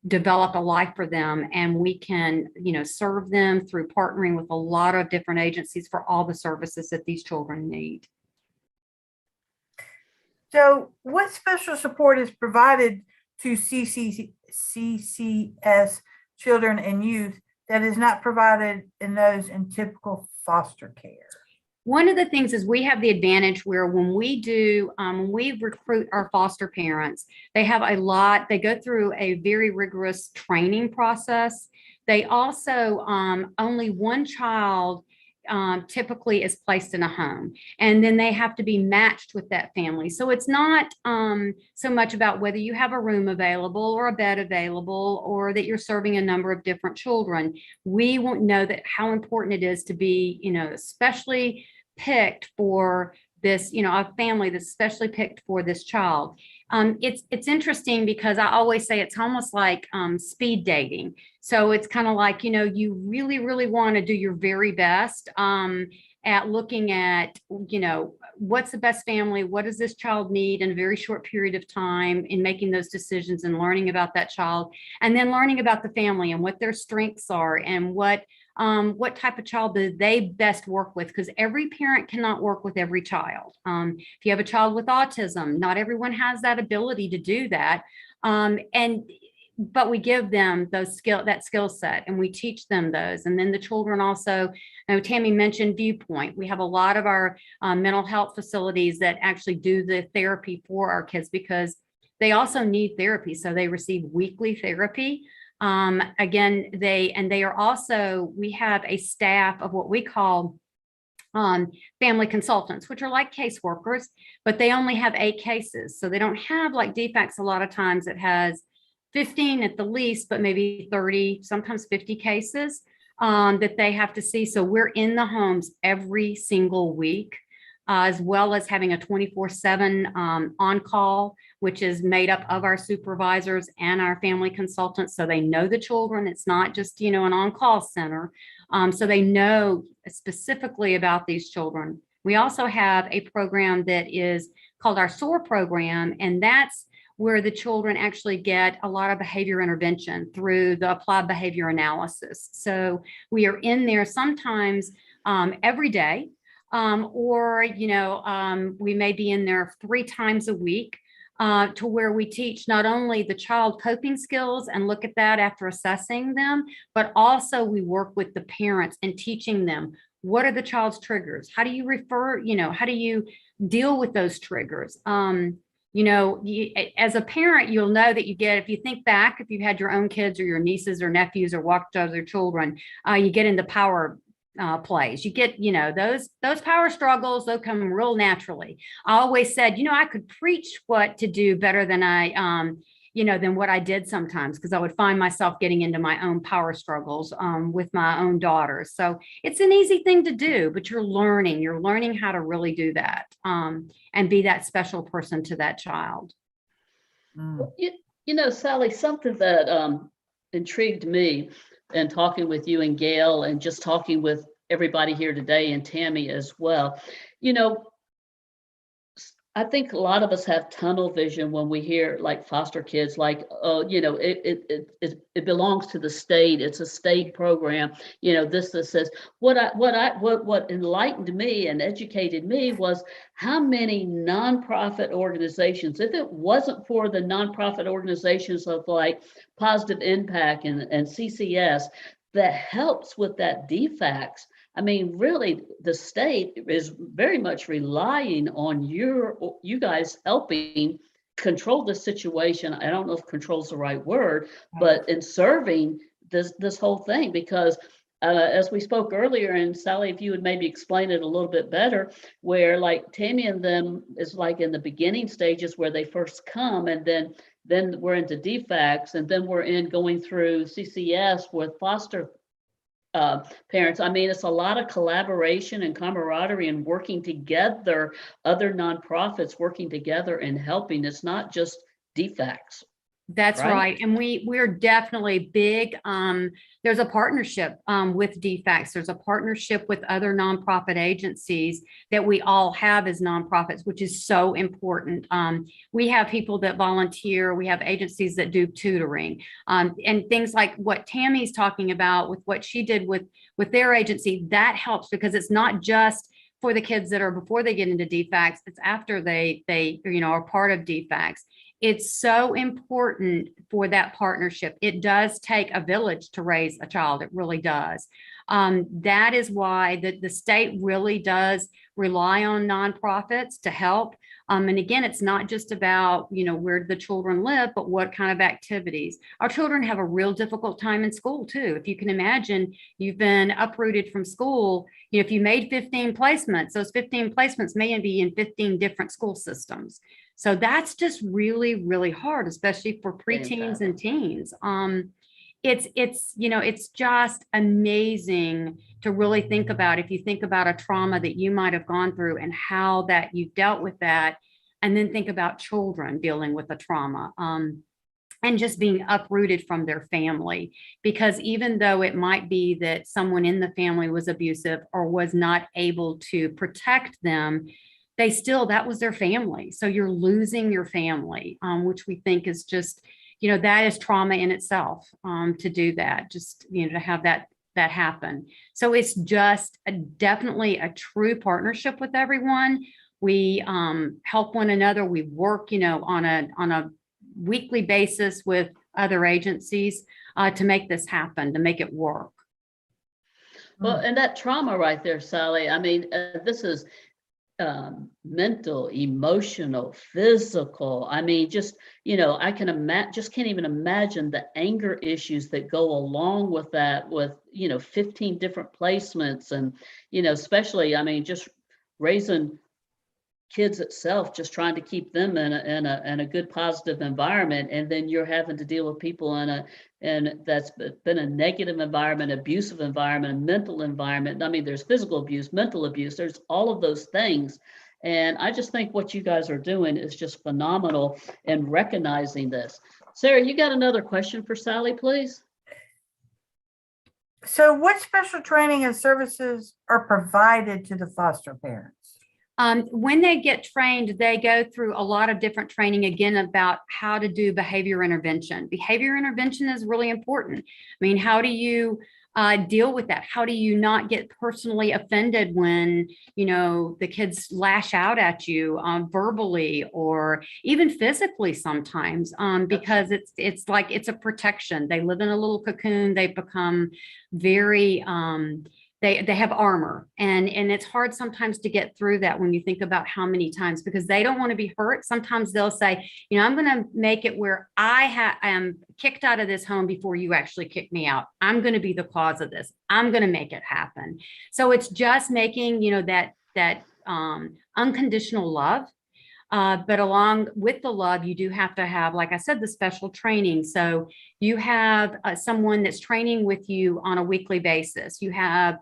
develop a life for them, and we can, serve them through partnering with a lot of different agencies for all the services that these children need. So what special support is provided to CCS children and youth that is not provided in those in typical foster care? One of the things is we have the advantage where when we recruit our foster parents, they go through a very rigorous training process. They also, only one child typically is placed in a home, and then they have to be matched with that family. So it's not so much about whether you have a room available or a bed available or that you're serving a number of different children. We won't know that how important it is to be, especially picked for this, a family that's especially picked for this child. It's interesting because I always say it's almost like speed dating. So it's kind of like, you really, really want to do your very best at looking at, what's the best family, what does this child need in a very short period of time, in making those decisions and learning about that child, and then learning about the family and what their strengths are and what type of child do they best work with, because every parent cannot work with every child. If you have a child with autism, not everyone has that ability to do that. But we give them that skill set, and we teach them those. And then the children also, Tammy mentioned Viewpoint. We have a lot of our mental health facilities that actually do the therapy for our kids because they also need therapy. So they receive weekly therapy. Again, we have a staff of what we call family consultants, which are like caseworkers, but they only have 8 cases. So they don't have like DFACS a lot of times. It has 15 at the least, but maybe 30, sometimes 50 cases that they have to see. So we're in the homes every single week, as well as having a 24/7 on-call, which is made up of our supervisors and our family consultants. So they know the children. It's not just, an on-call center. So they know specifically about these children. We also have a program that is called our SOAR program, and that's where the children actually get a lot of behavior intervention through the applied behavior analysis. So we are in there sometimes every day, or we may be in there 3 times a week to where we teach not only the child coping skills and look at that after assessing them, but also we work with the parents and teaching them what are the child's triggers? How do you how do you deal with those triggers? as a parent, you'll know that you get, if you think back, if you had your own kids or your nieces or nephews or watched other children, you get into power plays. You get, those power struggles, they'll come real naturally. I always said, I could preach what to do better than than what I did sometimes, because I would find myself getting into my own power struggles with my own daughters. So it's an easy thing to do, but you're learning how to really do that and be that special person to that child. Sally, something that intrigued me and talking with you and Gayle and just talking with everybody here today and Tammy as well. I think a lot of us have tunnel vision when we hear like foster kids, like, oh, it belongs to the state. It's a state program. This says what enlightened me and educated me was how many nonprofit organizations, if it wasn't for the nonprofit organizations of like Positive Impact and CCS that helps with that DFACS. I mean, really, the state is very much relying on you guys helping control the situation. I don't know if control is the right word, but in serving this whole thing, because as we spoke earlier, and Sally, if you would maybe explain it a little bit better, where like Tammy and them is like in the beginning stages where they first come, and then we're into DFACS, and then we're in going through CCS with foster parents. I mean, it's a lot of collaboration and camaraderie and working together, other nonprofits working together and helping. It's not just DFACS. That's right. And we're definitely big. There's a partnership with DFACS. There's a partnership with other nonprofit agencies that we all have as nonprofits, which is so important. We have people that volunteer. We have agencies that do tutoring and things like what Tammy's talking about with what she did with their agency. That helps because it's not just for the kids that are before they get into DFACS. It's after they are part of DFACS. It's so important for that partnership. It does take a village to raise a child. It really does. That is why the state really does rely on nonprofits to help. And again, it's not just about, where the children live, but what kind of activities. Our children have a real difficult time in school too. If you can imagine, you've been uprooted from school. If you made 15 placements, those 15 placements may be in 15 different school systems. So that's just really, really hard, especially for preteens and teens. It's just amazing to really think about, if you think about a trauma that you might have gone through and how that you've dealt with that, and then think about children dealing with a trauma and just being uprooted from their family. Because even though it might be that someone in the family was abusive or was not able to protect them, that was their family. So you're losing your family, which we think is just, that is trauma in itself, to do that, just, to have that happen. So it's just definitely a true partnership with everyone. We help one another. We work, on a weekly basis with other agencies to make this happen, to make it work. Well, and that trauma right there, Sally, I mean, this is mental, emotional, physical. I mean, just, I can just can't even imagine the anger issues that go along with that, with, 15 different placements and, especially, I mean, just raising kids itself, just trying to keep them in a good positive environment, and then you're having to deal with people and that's been a negative environment, abusive environment, mental environment. I mean, there's physical abuse, mental abuse, there's all of those things. And I just think what you guys are doing is just phenomenal in recognizing this. Sarah, you got another question for Sally, please? So what special training and services are provided to the foster parents? When they get trained, they go through a lot of different training, again, about how to do behavior intervention. Behavior intervention is really important. I mean, how do you deal with that? How do you not get personally offended when, the kids lash out at you verbally or even physically sometimes, because it's like it's a protection. They live in a little cocoon. They become very they have armor, and it's hard sometimes to get through that when you think about how many times, because they don't want to be hurt. Sometimes they'll say, I'm going to make it where I am kicked out of this home before you actually kick me out. I'm going to be the cause of this. I'm going to make it happen. So it's just making, that unconditional love. But along with the love, you do have to have, like I said, the special training. So you have someone that's training with you on a weekly basis. You have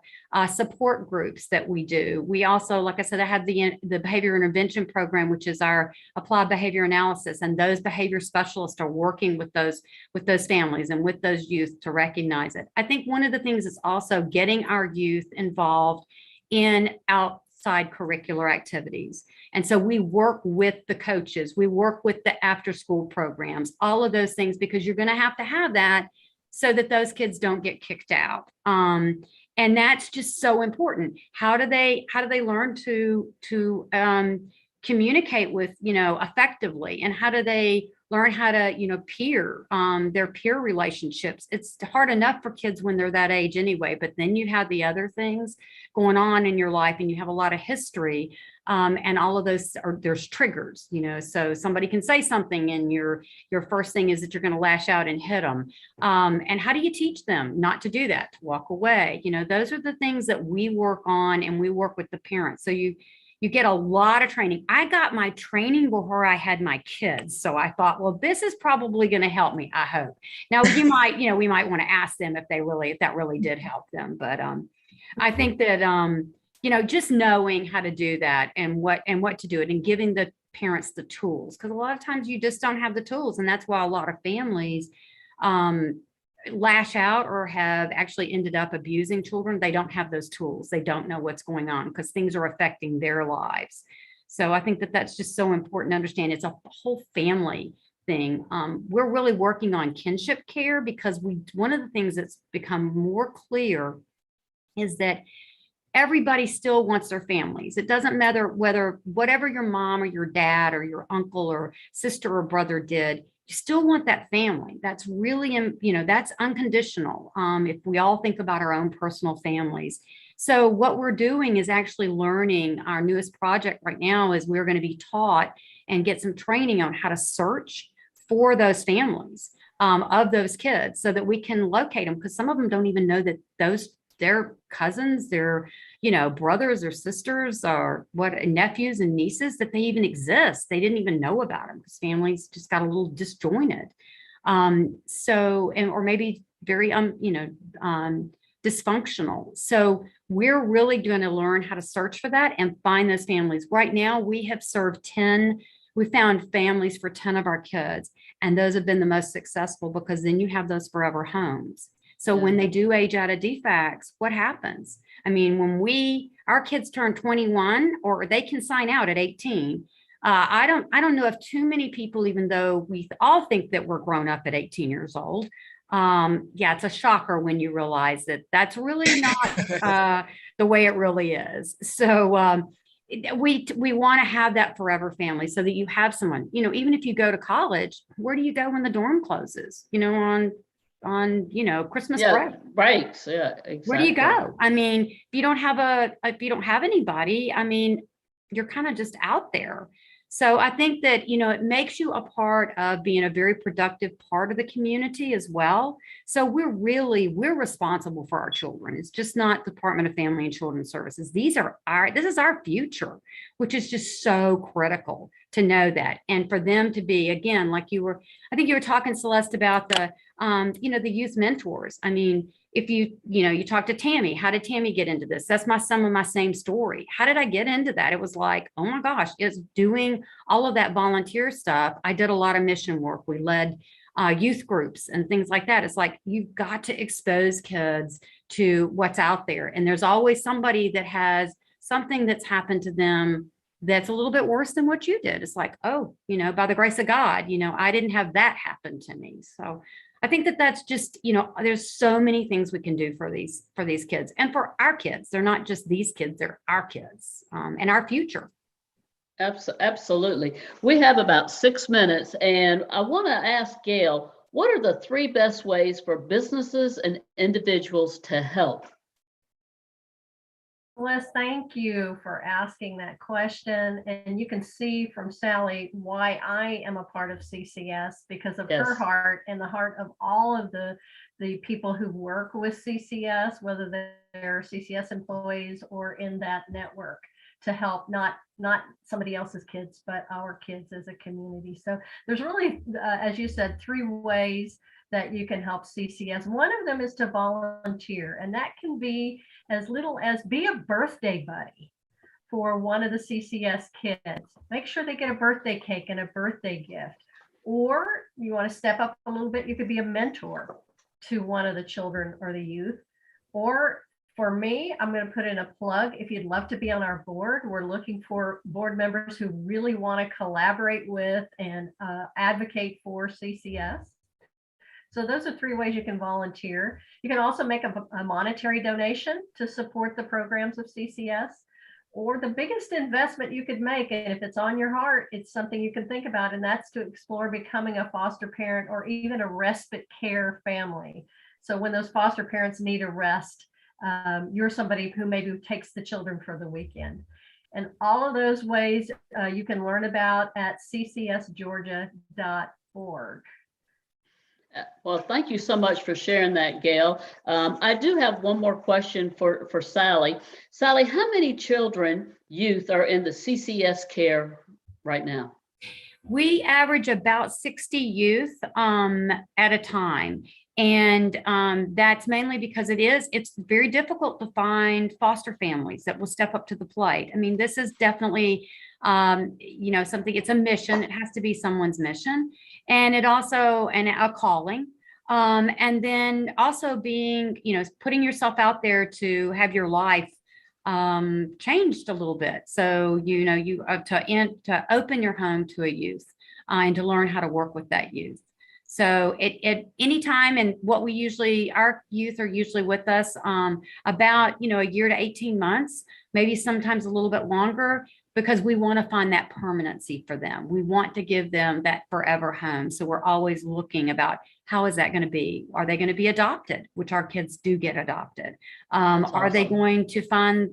support groups that we do. We also, like I said, I have the behavior intervention program, which is our applied behavior analysis. And those behavior specialists are working with those families and with those youth to recognize it. I think one of the things is also getting our youth involved in outside curricular activities. And so we work with the coaches, we work with the after school programs, all of those things, because you're going to have that so that those kids don't get kicked out. And that's just so important. How do they learn to communicate with, effectively? And how do they learn how to, their peer relationships? It's hard enough for kids when they're that age anyway, but then you have the other things going on in your life, and you have a lot of history. And all of those there's triggers, so somebody can say something, and your first thing is that you're going to lash out and hit them. And how do you teach them not to do that, to walk away? Those are the things that we work on, and we work with the parents. So you get a lot of training. I got my training before I had my kids. So I thought, well, this is probably going to help me, I hope. Now we might want to ask them if that really did help them. But I think that, just knowing how to do that and what to do it, and giving the parents the tools, because a lot of times you just don't have the tools. And that's why a lot of families lash out or have actually ended up abusing children. They don't have those tools. They don't know what's going on because things are affecting their lives. So I think that that's just so important to understand. It's a whole family thing. We're really working on kinship care, because one of the things that's become more clear is that everybody still wants their families. It doesn't matter whatever your mom or your dad or your uncle or sister or brother did, you still want that family. That's really, that's unconditional. If we all think about our own personal families. So what we're doing is actually learning. Our newest project right now is we're going to be taught and get some training on how to search for those families of those kids, so that we can locate them, because some of them don't even know that their cousins, their brothers or sisters, or nephews and nieces, that they even exist. They didn't even know about them because families just got a little disjointed. Or maybe very dysfunctional. So we're really going to learn how to search for that and find those families. Right now, we found families for 10 of our kids, and those have been the most successful, because then you have those forever homes. So when they do age out of defects, what happens? I mean, when our kids turn 21, or they can sign out at 18. I don't know of too many people, even though we all think that we're grown up at 18 years old. It's a shocker when you realize that that's really not the way it really is. So we want to have that forever family, so that you have someone, even if you go to college, where do you go when the dorm closes? On Christmas break. Right. Yeah, exactly. Where do you go? I mean, if you don't have anybody, I mean, you're kind of just out there. So I think that, it makes you a part of being a very productive part of the community as well. So we're responsible for our children. It's just not Department of Family and Children's Services. This is our future, which is just so critical to know that. And for them to be, again, I think you were talking, Celeste, about the youth mentors. I mean, if you talk to Tammy, how did Tammy get into this? That's some of my same story. How did I get into that? It was like, oh my gosh, it's doing all of that volunteer stuff. I did a lot of mission work. We led youth groups and things like that. It's like, you've got to expose kids to what's out there. And there's always somebody that has something that's happened to them that's a little bit worse than what you did. It's like, oh, by the grace of God, I didn't have that happen to me. So I think that that's just, there's so many things we can do for these kids and for our kids. They're not just these kids, they're our kids and our future. Absolutely. We have about 6 minutes, and I want to ask Gayle, what are the 3 best ways for businesses and individuals to help? Celeste, thank you for asking that question. And you can see from Sally why I am a part of CCS, because of her Yes. heart and the heart of all of the people who work with CCS, whether they're CCS employees or in that network, to help not somebody else's kids, but our kids as a community. So there's really, as you said, 3 ways that you can help CCS. One of them is to volunteer, and that can be as little as be a birthday buddy for one of the CCS kids. Make sure they get a birthday cake and a birthday gift. Or you want to step up a little bit, you could be a mentor to one of the children or the youth. Or for me, I'm going to put in a plug. If you'd love to be on our board, we're looking for board members who really want to collaborate with and advocate for CCS. So those are 3 ways you can volunteer. You can also make a monetary donation to support the programs of CCS. Or the biggest investment you could make, and if it's on your heart, it's something you can think about, and that's to explore becoming a foster parent or even a respite care family. So when those foster parents need a rest, you're somebody who maybe takes the children for the weekend. And all of those ways you can learn about at ccsgeorgia.org. Well, thank you so much for sharing that, Gayle. I do have one more question for Sally. Sally, how many children, youth are in the CCS care right now? We average about 60 youth at a time. And that's mainly because it's very difficult to find foster families that will step up to the plate. I mean, this is definitely, something, it's a mission. It has to be someone's mission. And it also, and a calling. And then also being, putting yourself out there to have your life changed a little bit. So, to open your home to a youth and to learn how to work with that youth. So at any time, and our youth are usually with us about, a year to 18 months, maybe sometimes a little bit longer, because we want to find that permanency for them. We want to give them that forever home. So we're always looking about, how is that going to be? Are they going to be adopted, which our kids do get adopted? Are they going to find,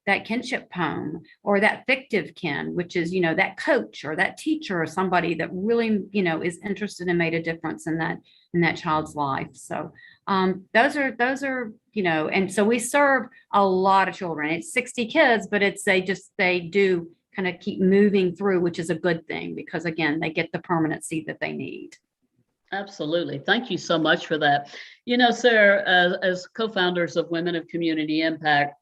that kinship home, or that fictive kin, which is, that coach or that teacher or somebody that really, is interested and made a difference in that child's life. So those are, and so we serve a lot of children. It's 60 kids, but they do kind of keep moving through, which is a good thing, because again, they get the permanency that they need. Absolutely. Thank you so much for that. Sarah, as co-founders of Women of Community Impact,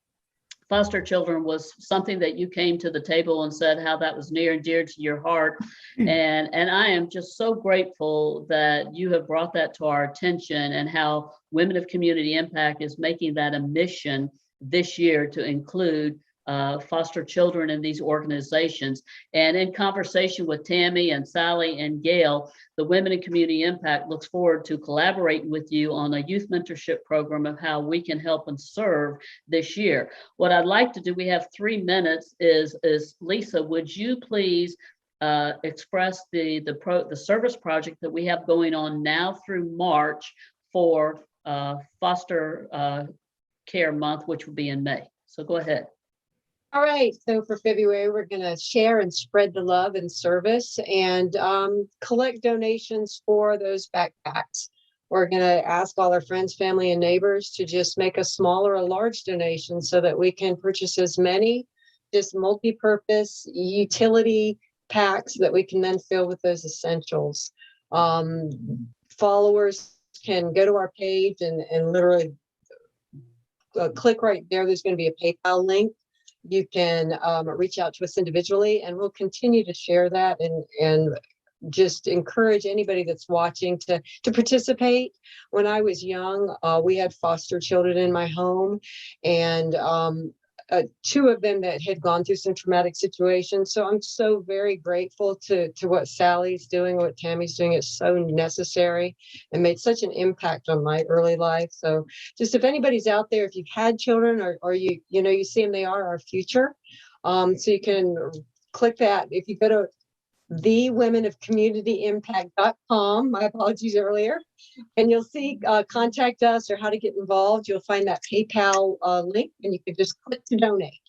foster children was something that you came to the table and said how that was near and dear to your heart. And I am just so grateful that you have brought that to our attention, and how Women of Community Impact is making that a mission this year to include foster children in these organizations. And in conversation with Tammy and Sally and Gayle, the Women in Community Impact looks forward to collaborating with you on a youth mentorship program of how we can help and serve this year. What I'd like to do, we have 3 minutes, is Lisa, would you please express the service project that we have going on now through March for foster care month, which will be in May. So go ahead. All right. So for February, we're going to share and spread the love and service, and collect donations for those backpacks. We're going to ask all our friends, family, and neighbors to just make a small or a large donation so that we can purchase as many just multi-purpose utility packs that we can then fill with those essentials. Followers can go to our page and literally click right there. There's going to be a PayPal link. You can reach out to us individually, and we'll continue to share that and just encourage anybody that's watching to participate. When I was young, we had foster children in my home, and 2 of them that had gone through some traumatic situations. So I'm so very grateful to what Sally's doing, what Tammy's doing. It's so necessary and made such an impact on my early life. So just if anybody's out there, if you've had children or you see them, they are our future. So you can click that. If you go to thewomenofcommunityimpact.com. My apologies earlier. And you'll see contact us or how to get involved. You'll find that PayPal link and you can just click to donate.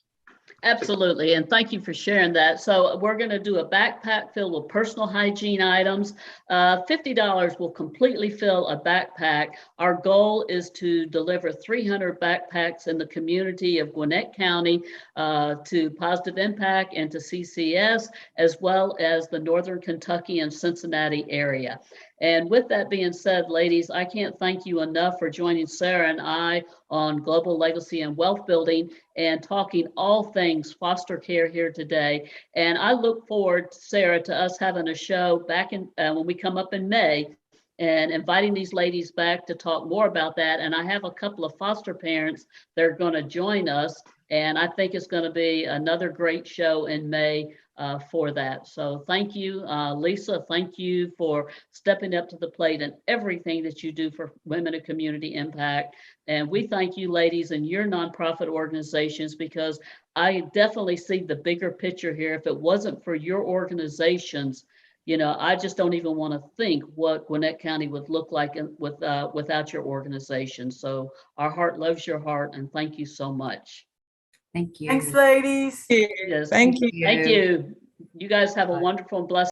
Absolutely. And thank you for sharing that. So we're going to do a backpack filled with personal hygiene items. $50 will completely fill a backpack. Our goal is to deliver 300 backpacks in the community of Gwinnett County to Positive Impact and to CCS, as well as the Northern Kentucky and Cincinnati area. And with that being said, ladies, I can't thank you enough for joining Sara and I on Global Legacy and Wealth Building and talking all things foster care here today. And I look forward, Sara, to us having a show back in when we come up in May and inviting these ladies back to talk more about that. And I have a couple of foster parents that are going to join us. And I think it's going to be another great show in May for that. So thank you, Lisa. Thank you for stepping up to the plate and everything that you do for Women of Community Impact. And we thank you, ladies, and your nonprofit organizations, because I definitely see the bigger picture here. If it wasn't for your organizations, you know, I just don't even want to think what Gwinnett County would look like without your organization. So our heart loves your heart, and thank you so much. Thank you. Thanks, ladies. Yes. Thank you. Thank you. You guys have a wonderful and blessed